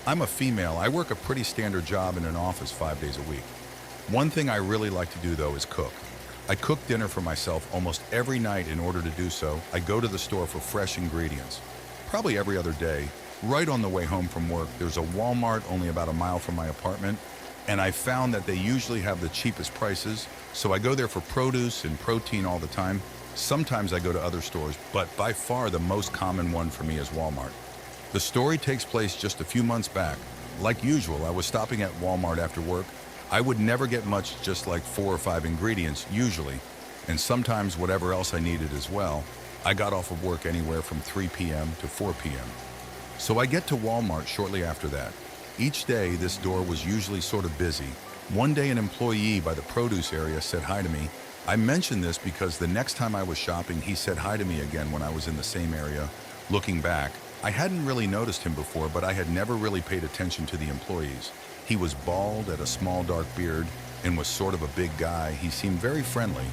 I'm a female. I work a pretty standard job in an office 5 days a week. One thing I really like to do, though, is cook. I cook dinner for myself almost every night. In order to do so, I go to the store for fresh ingredients. Probably every other day, right on the way home from work, there's a Walmart only about a mile from my apartment, and I found that they usually have the cheapest prices, so I go there for produce and protein all the time. Sometimes I go to other stores, but by far the most common one for me is Walmart. The story takes place just a few months back. Like usual, I was stopping at Walmart after work. I would never get much, just like 4 or 5 ingredients usually, and sometimes whatever else I needed as well. I got off of work anywhere from 3 p.m. to 4 p.m. So I get to Walmart shortly after that. Each day, this store was usually sort of busy. One day, an employee by the produce area said hi to me. I mentioned this because the next time I was shopping, he said hi to me again when I was in the same area. Looking back, I hadn't really noticed him before, but I had never really paid attention to the employees. He was bald, had a small dark beard, and was sort of a big guy. He seemed very friendly.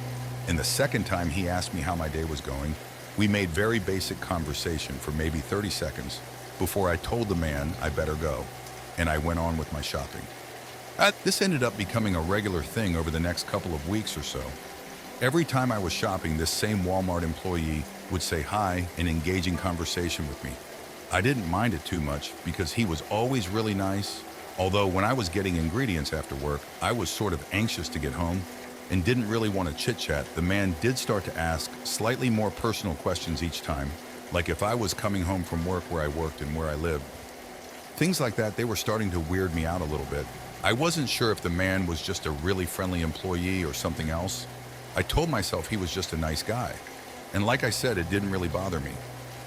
And the second time he asked me how my day was going, we made very basic conversation for maybe 30 seconds before I told the man I better go, and I went on with my shopping. This ended up becoming a regular thing over the next couple of weeks or so. Every time I was shopping, this same Walmart employee would say hi and engage in conversation with me. I didn't mind it too much because he was always really nice, although when I was getting ingredients after work, I was sort of anxious to get home and didn't really want to chit-chat. The man did start to ask slightly more personal questions each time, like if I was coming home from work, where I worked and where I lived. Things like that, they were starting to weird me out a little bit. I wasn't sure if the man was just a really friendly employee or something else. I told myself he was just a nice guy. And like I said, it didn't really bother me.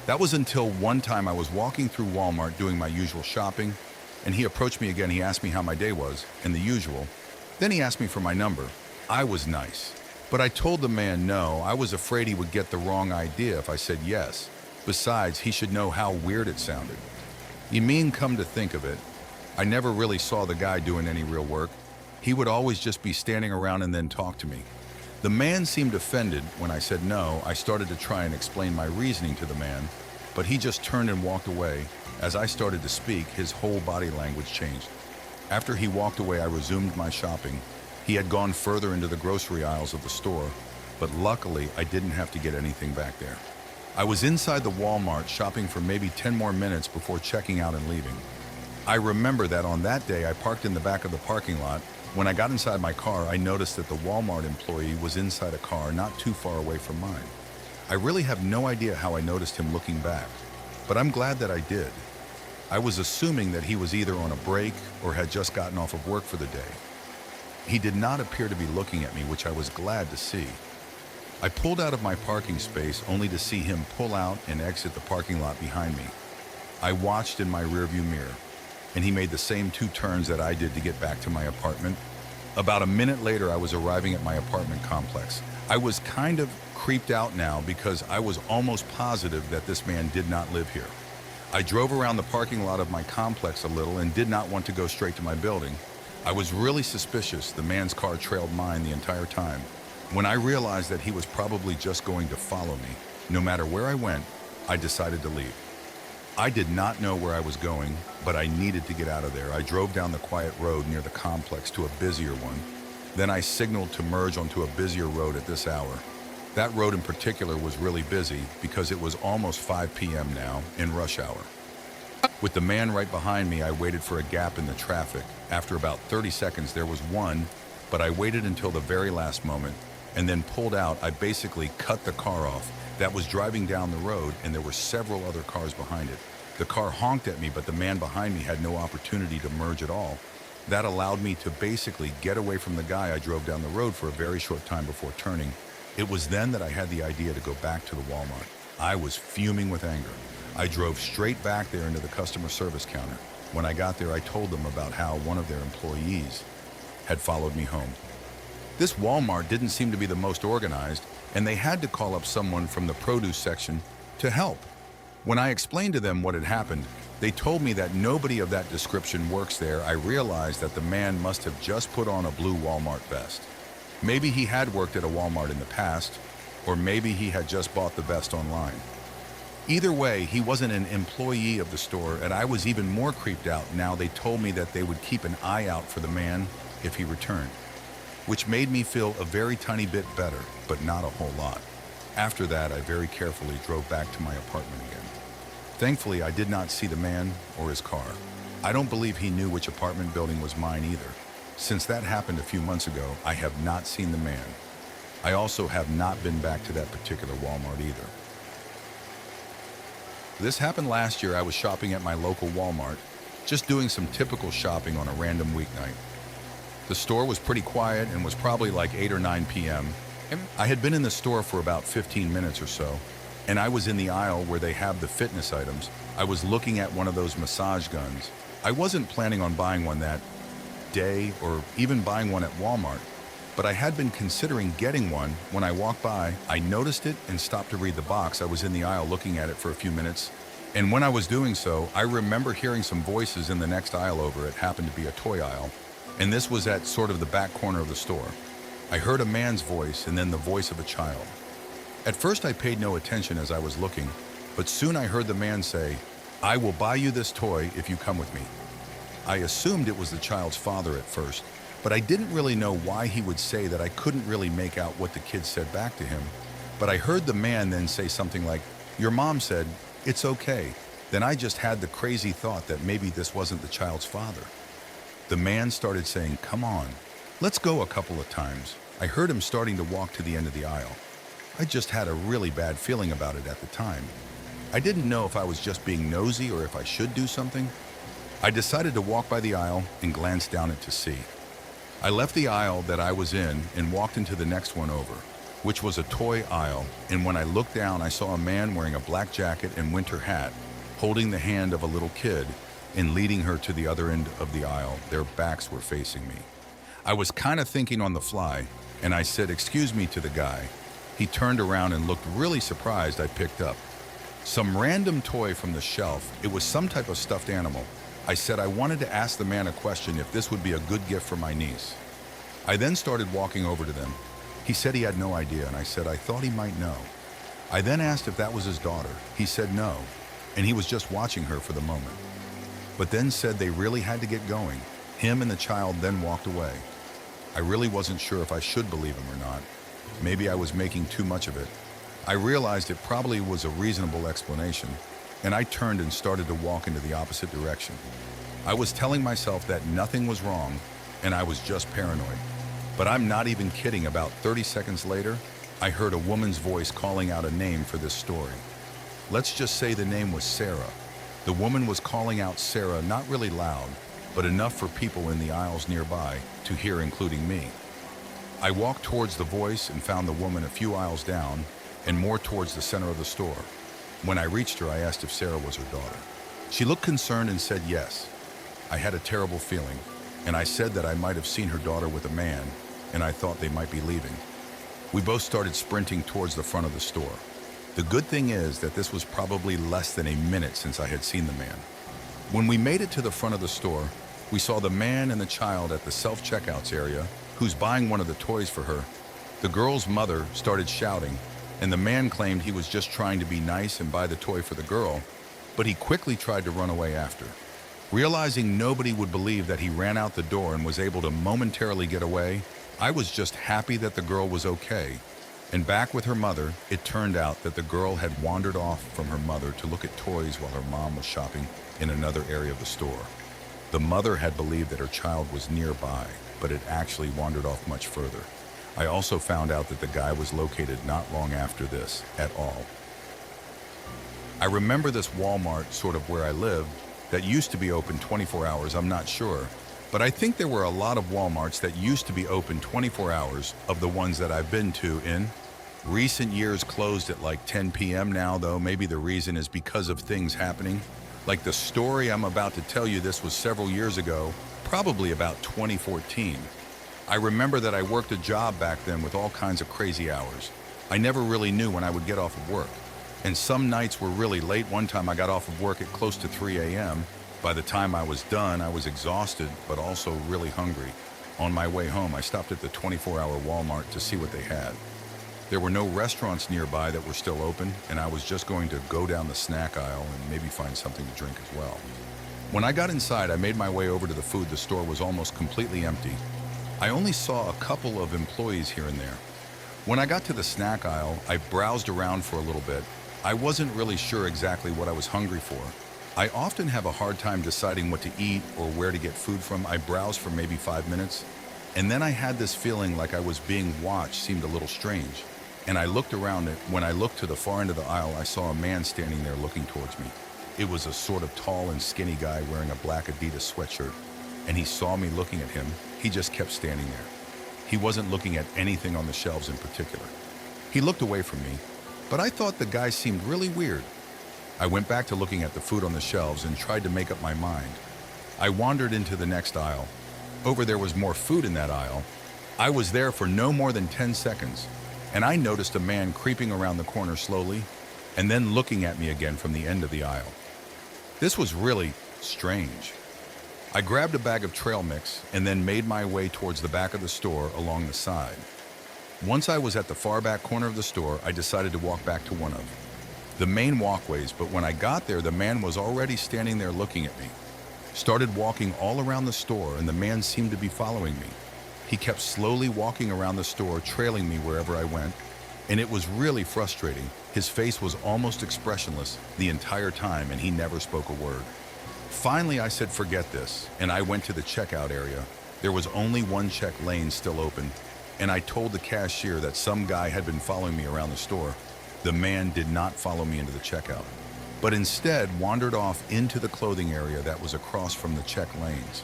That was until one time I was walking through Walmart doing my usual shopping, and he approached me again. He asked me how my day was, and the usual. Then he asked me for my number. I was nice, but I told the man no. I was afraid he would get the wrong idea if I said yes. Besides, he should know how weird it sounded. You mean, come to think of it, I never really saw the guy doing any real work. He would always just be standing around and then talk to me. The man seemed offended when I said no. I started to try and explain my reasoning to the man, but he just turned and walked away. As I started to speak, his whole body language changed. After he walked away, I resumed my shopping. He had gone further into the grocery aisles of the store, but luckily I didn't have to get anything back there. I was inside the Walmart shopping for maybe 10 more minutes before checking out and leaving. I remember that on that day I parked in the back of the parking lot. When I got inside my car, I noticed that the Walmart employee was inside a car not too far away from mine. I really have no idea how I noticed him looking back, but I'm glad that I did. I was assuming that he was either on a break or had just gotten off of work for the day. He did not appear to be looking at me, which I was glad to see. I pulled out of my parking space only to see him pull out and exit the parking lot behind me. I watched in my rearview mirror, and he made the same 2 turns that I did to get back to my apartment. About a minute later, I was arriving at my apartment complex. I was kind of creeped out now because I was almost positive that this man did not live here. I drove around the parking lot of my complex a little and did not want to go straight to my building. I was really suspicious. The man's car trailed mine the entire time. When I realized that he was probably just going to follow me, no matter where I went, I decided to leave. I did not know where I was going, but I needed to get out of there. I drove down the quiet road near the complex to a busier one. Then I signaled to merge onto a busier road at this hour. That road in particular was really busy because it was almost 5 p.m. now in rush hour. With the man right behind me, I waited for a gap in the traffic. After about 30 seconds, there was one, but I waited until the very last moment and then pulled out. I basically cut the car off that was driving down the road, and there were several other cars behind it. The car honked at me, but the man behind me had no opportunity to merge at all. That allowed me to basically get away from the guy. I drove down the road for a very short time before turning. It was then that I had the idea to go back to the Walmart. I was fuming with anger. I drove straight back there into the customer service counter. When I got there, I told them about how one of their employees had followed me home. This Walmart didn't seem to be the most organized, and they had to call up someone from the produce section to help. When I explained to them what had happened, they told me that nobody of that description works there. I realized that the man must have just put on a blue Walmart vest. Maybe he had worked at a Walmart in the past, or maybe he had just bought the vest online. Either way, he wasn't an employee of the store, and I was even more creeped out now they told me that they would keep an eye out for the man if he returned, which made me feel a very tiny bit better, but not a whole lot. After that, I very carefully drove back to my apartment again. Thankfully, I did not see the man or his car. I don't believe he knew which apartment building was mine either. Since that happened a few months ago, I have not seen the man. I also have not been back to that particular Walmart either. This happened last year. I was shopping at my local Walmart, just doing some typical shopping on a random weeknight. The store was pretty quiet and was probably like 8 or 9 p.m. I had been in the store for about 15 minutes or so, and I was in the aisle where they have the fitness items. I was looking at one of those massage guns. I wasn't planning on buying one that day or even buying one at Walmart, but I had been considering getting one. When I walked by, I noticed it and stopped to read the box. I was in the aisle looking at it for a few minutes, and when I was doing so, I remember hearing some voices in the next aisle over. It happened to be a toy aisle, and this was at sort of the back corner of the store. I heard a man's voice and then the voice of a child. At first I paid no attention as I was looking, but soon I heard the man say, "I will buy you this toy if you come with me." I assumed it was the child's father at first, but I didn't really know why he would say that. I couldn't really make out what the kid said back to him, but I heard the man then say something like, "Your mom said, it's okay." Then I just had the crazy thought that maybe this wasn't the child's father. The man started saying, "Come on, let's go," a couple of times. I heard him starting to walk to the end of the aisle. I just had a really bad feeling about it at the time. I didn't know if I was just being nosy or if I should do something. I decided to walk by the aisle and glance down it to see. I left the aisle that I was in and walked into the next one over, which was a toy aisle, and when I looked down, I saw a man wearing a black jacket and winter hat, holding the hand of a little kid and leading her to the other end of the aisle. Their backs were facing me. I was kind of thinking on the fly, and I said, "Excuse me," to the guy. He turned around and looked really surprised. I picked up some random toy from the shelf. It was some type of stuffed animal. I said I wanted to ask the man a question if this would be a good gift for my niece. I then started walking over to them. He said he had no idea, and I said I thought he might know. I then asked if that was his daughter. He said no, and he was just watching her for the moment. But then said they really had to get going. Him and the child then walked away. I really wasn't sure if I should believe him or not. Maybe I was making too much of it. I realized it probably was a reasonable explanation, and I turned and started to walk into the opposite direction. I was telling myself that nothing was wrong, and I was just paranoid. But I'm not even kidding. About 30 seconds later, I heard a woman's voice calling out a name for this story. Let's just say the name was Sarah. The woman was calling out Sarah, not really loud, but enough for people in the aisles nearby to hear, including me. I walked towards the voice and found the woman a few aisles down and more towards the center of the store. When I reached her, I asked if Sarah was her daughter. She looked concerned and said yes. I had a terrible feeling, and I said that I might have seen her daughter with a man, and I thought they might be leaving. We both started sprinting towards the front of the store. The good thing is that this was probably less than a minute since I had seen the man. When we made it to the front of the store, we saw the man and the child at the self-checkouts area, who's buying one of the toys for her. The girl's mother started shouting, and the man claimed he was just trying to be nice and buy the toy for the girl, but he quickly tried to run away after. Realizing nobody would believe that he ran out the door and was able to momentarily get away, I was just happy that the girl was okay. And back with her mother, it turned out that the girl had wandered off from her mother to look at toys while her mom was shopping in another area of the store. The mother had believed that her child was nearby, but it actually wandered off much further. I also found out that the guy was located not long after this at all. I remember this Walmart, sort of where I lived, that used to be open 24 hours, I'm not sure, but I think there were a lot of Walmarts that used to be open 24 hours of the ones that I've been to in recent years closed at like 10 p.m. now, though maybe the reason is because of things happening. Like the story I'm about to tell you, this was several years ago, probably about 2014. I remember that I worked a job back then with all kinds of crazy hours. I never really knew when I would get off of work. And some nights were really late. One time I got off of work at close to 3 a.m. By the time I was done, I was exhausted, but also really hungry. On my way home, I stopped at the 24-hour Walmart to see what they had. There were no restaurants nearby that were still open, and I was just going to go down the snack aisle and maybe find something to drink as well. When I got inside, I made my way over to the food. The store was almost completely empty. I only saw a couple of employees here and there. When I got to the snack aisle, I browsed around for a little bit. I wasn't really sure exactly what I was hungry for. I often have a hard time deciding what to eat or where to get food from. I browsed for maybe 5 minutes, and then I had this feeling like I was being watched. Seemed a little strange. And I looked around it. When I looked to the far end of the aisle, I saw a man standing there looking towards me. It was a sort of tall and skinny guy wearing a black Adidas sweatshirt, and he saw me looking at him. He just kept standing there. He wasn't looking at anything on the shelves in particular. He looked away from me, but I thought the guy seemed really weird. I went back to looking at the food on the shelves and tried to make up my mind. I wandered into the next aisle. Over there was more food in that aisle. I was there for no more than 10 seconds, and I noticed a man creeping around the corner slowly and then looking at me again from the end of the aisle. This was really strange. I grabbed a bag of trail mix and then made my way towards the back of the store along the side. Once I was at the far back corner of the store, I decided to walk back to one of the main walkways, but when I got there, the man was already standing there looking at me. Started walking all around the store, and the man seemed to be following me. He kept slowly walking around the store, trailing me wherever I went, and it was really frustrating. His face was almost expressionless the entire time, and he never spoke a word. Finally, I said, forget this, and I went to the checkout area. There was only one check lane still open, and I told the cashier that some guy had been following me around the store. The man did not follow me into the checkout, but instead wandered off into the clothing area that was across from the check lanes.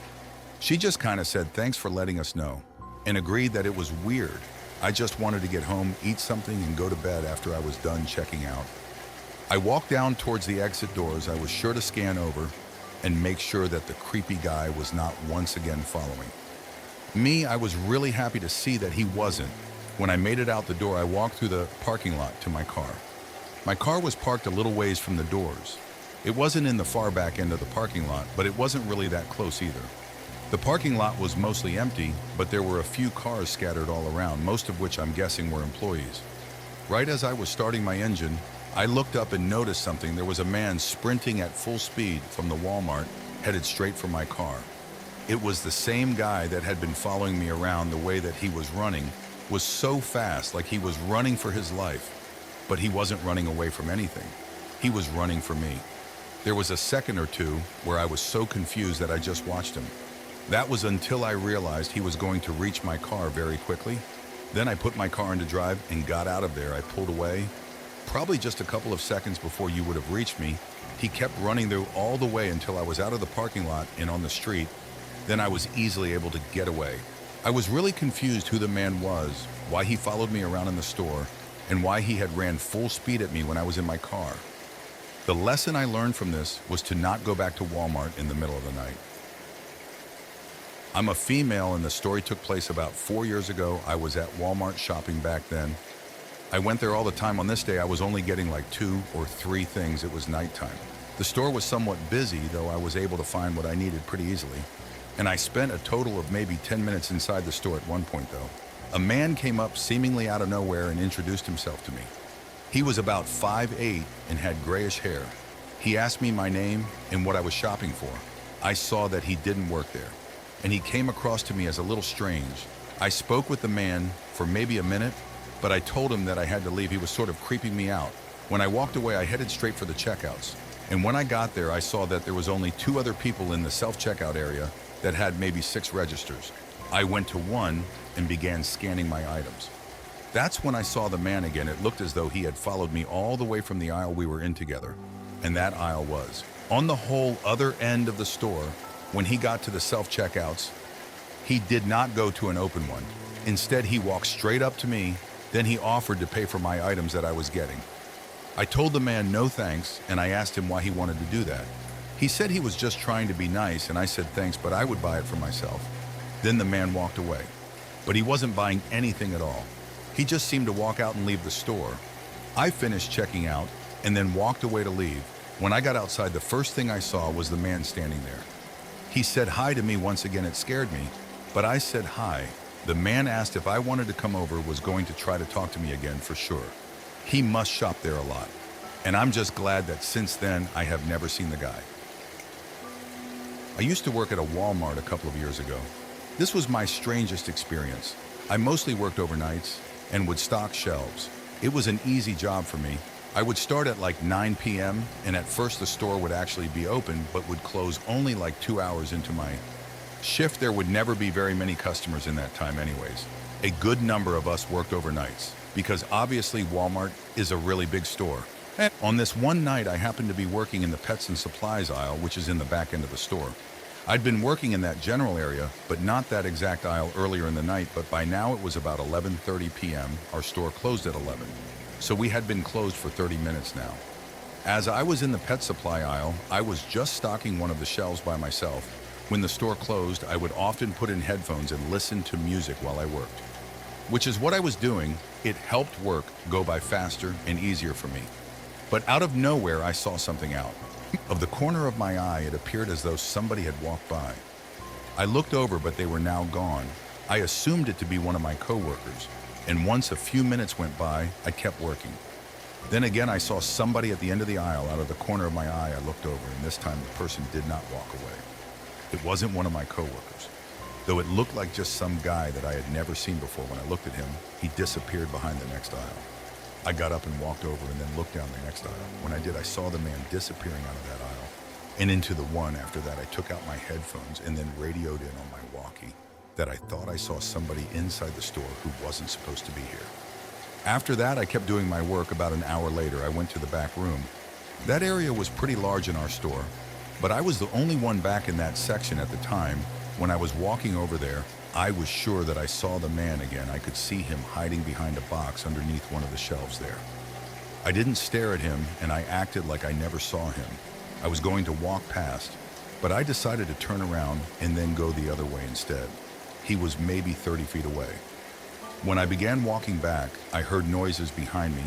She just kind of said, thanks for letting us know, and agreed that it was weird. I just wanted to get home, eat something, and go to bed after I was done checking out. I walked down towards the exit doors. I was sure to scan over and make sure that the creepy guy was not once again following me. I was really happy to see that he wasn't. When I made it out the door, I walked through the parking lot to my car. My car was parked a little ways from the doors. It wasn't in the far back end of the parking lot, but it wasn't really that close either. The parking lot was mostly empty, but there were a few cars scattered all around, most of which I'm guessing were employees. Right as I was starting my engine, I looked up and noticed something. There was a man sprinting at full speed from the Walmart, headed straight for my car. It was the same guy that had been following me around. The way that he was running was so fast, like he was running for his life, but he wasn't running away from anything. He was running for me. There was a second or two where I was so confused that I just watched him. That was until I realized he was going to reach my car very quickly. Then I put my car into drive and got out of there. I pulled away. Probably just a couple of seconds before you would have reached me, he kept running through all the way until I was out of the parking lot and on the street. Then I was easily able to get away. I was really confused who the man was, why he followed me around in the store, and why he had ran full speed at me when I was in my car. The lesson I learned from this was to not go back to Walmart in the middle of the night. I'm a female, and the story took place about 4 years ago. I was at Walmart shopping back then. I went there all the time. On this day, I was only getting like 2 or 3 things. It was nighttime. The store was somewhat busy, though I was able to find what I needed pretty easily. And I spent a total of maybe 10 minutes inside the store at one point, though. A man came up seemingly out of nowhere and introduced himself to me. He was about 5'8" and had grayish hair. He asked me my name and what I was shopping for. I saw that he didn't work there, and he came across to me as a little strange. I spoke with the man for maybe a minute, but I told him that I had to leave. He was sort of creeping me out. When I walked away, I headed straight for the checkouts. And when I got there, I saw that there was only 2 other people in the self-checkout area that had maybe 6 registers. I went to one and began scanning my items. That's when I saw the man again. It looked as though he had followed me all the way from the aisle we were in together. And that aisle was on the whole other end of the store. When he got to the self-checkouts, he did not go to an open one. Instead, he walked straight up to me. Then he offered to pay for my items that I was getting. I told the man no thanks, and I asked him why he wanted to do that. He said he was just trying to be nice, and I said thanks, but I would buy it for myself. Then the man walked away. But he wasn't buying anything at all. He just seemed to walk out and leave the store. I finished checking out and then walked away to leave. When I got outside, the first thing I saw was the man standing there. He said hi to me once again. It scared me, but I said hi. The man asked if I wanted to come over, was going to try to talk to me again for sure. He must shop there a lot. And I'm just glad that since then, I have never seen the guy. I used to work at a Walmart a couple of years ago. This was my strangest experience. I mostly worked overnights and would stock shelves. It was an easy job for me. I would start at like 9 p.m. and at first the store would actually be open but would close only like 2 hours into my shift. There would never be very many customers in that time anyways. A good number of us worked overnights because obviously Walmart is a really big store. And on this one night, I happened to be working in the pets and supplies aisle, which is in the back end of the store. I'd been working in that general area, but not that exact aisle earlier in the night, but by now it was about 11:30 p.m. Our store closed at 11, so we had been closed for 30 minutes now. As I was in the pet supply aisle, I was just stocking one of the shelves by myself. When the store closed, I would often put in headphones and listen to music while I worked, which is what I was doing. It helped work go by faster and easier for me. But out of nowhere, I saw something out. Of the corner of my eye, it appeared as though somebody had walked by. I looked over, but they were now gone. I assumed it to be one of my coworkers, and once a few minutes went by, I kept working. Then again, I saw somebody at the end of the aisle. Out of the corner of my eye, I looked over, and this time the person did not walk away. It wasn't one of my coworkers. Though it looked like just some guy that I had never seen before. When I looked at him, he disappeared behind the next aisle. I got up and walked over and then looked down the next aisle. When I did, I saw the man disappearing out of that aisle and into the one after that. I took out my headphones and then radioed in on my walkie that I thought I saw somebody inside the store who wasn't supposed to be here. After that, I kept doing my work. About an hour later, I went to the back room. That area was pretty large in our store, but I was the only one back in that section at the time. When I was walking over there, I was sure that I saw the man again. I could see him hiding behind a box underneath one of the shelves there. I didn't stare at him, and I acted like I never saw him. I was going to walk past, but I decided to turn around and then go the other way instead. He was maybe 30 feet away. When I began walking back, I heard noises behind me.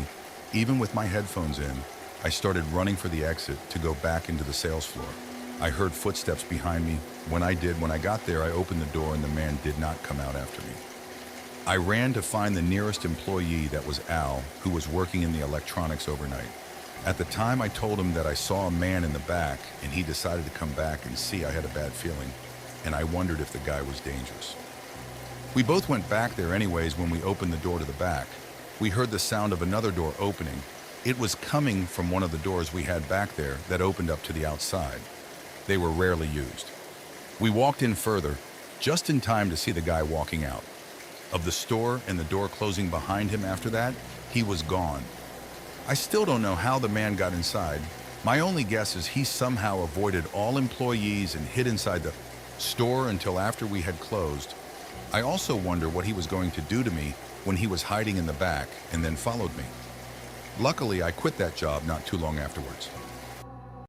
Even with my headphones in, I started running for the exit to go back into the sales floor. I heard footsteps behind me. When I got there, I opened the door and the man did not come out after me. I ran to find the nearest employee, that was Al, who was working in the electronics overnight. At the time, I told him that I saw a man in the back, and he decided to come back and see. I had a bad feeling, and I wondered if the guy was dangerous. We both went back there anyways. When we opened the door to the back, we heard the sound of another door opening. It was coming from one of the doors we had back there that opened up to the outside. They were rarely used. We walked in further, just in time to see the guy walking out of the store and the door closing behind him. After that, he was gone. I still don't know how the man got inside. My only guess is he somehow avoided all employees and hid inside the store until after we had closed. I also wonder what he was going to do to me when he was hiding in the back and then followed me. Luckily, I quit that job not too long afterwards.